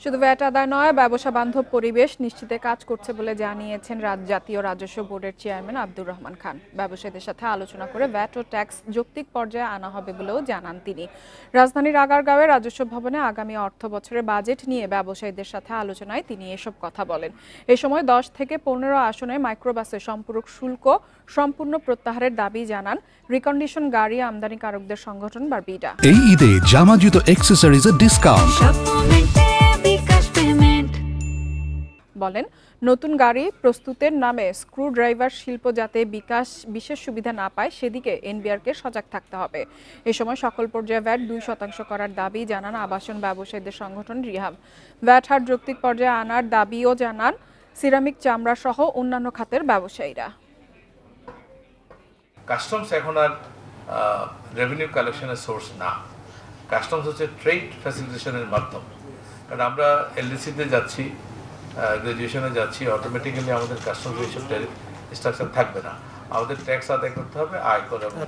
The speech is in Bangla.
শুধু ভ্যাট আদায় নয়, ব্যবসা বান্ধব পরিবেশ নিশ্চিতে কাজ করছে বলে জানিয়েছেন জাতীয় রাজস্ব বোর্ডের চেয়ারম্যান আব্দুর রহমান খান। ব্যবসায়ীদের সাথে আলোচনা করে ভ্যাট ও ট্যাক্স যৌক্তিক পর্যায়ে আনা হবে বলেও জানান তিনি। রাজধানীর আগারগাঁওয়ে রাজস্ব ভবনে আগামী অর্থ বছরের বাজেট নিয়ে ব্যবসায়ীদের সাথে আলোচনায় তিনি এসব কথা বলেন। এ সময় 10 থেকে 15 আসনে মাইক্রোবাসের সম্পূরক শুল্ক সম্পূর্ণ প্রত্যাহারের দাবি জানান রিকন্ডিশন গাড়ি আমদানিকারকদের সংগঠন বারবিডা। এই ঈদে জামা জুতো অ্যাক্সেসরিজের ডিসকাউন্ট। বলেন, নতুন গাড়ি প্রস্তুতের নামে স্ক্রু ড্রাইভার শিল্প যাতে বিশেষ সুবিধা না পায় সেদিকে এনবিআরকে সজাগ থাকতে হবে। এ সময় সকল পর্যায়ে ভ্যাট 2% করার দাবি জানান আবাসন ব্যবসায়ীদের সংগঠন রিহাব। ভ্যাট হার যৌক্তিক পর্যায়ে আনার দাবিও জানান সিরামিক, চামড়া সহ অন্যান্য খাতের ব্যবসায়ীরা। কাস্টমস এখন আর রেভিনিউ কালেকশনের সোর্স না, কাস্টমস হচ্ছে ট্রেড ফ্যাসিলিটেশনের মাধ্যম। কারণ আমরা এলডিসিতে যাচ্ছি, গ্রাজুয়েশনে যাচ্ছি, অটোমেটিক্যালি আমাদের কাস্টমস এইসব স্ট্রাকচার থাকবে না। আমাদের ট্যাক্স আদায় করতে হবে, আয়কর এবং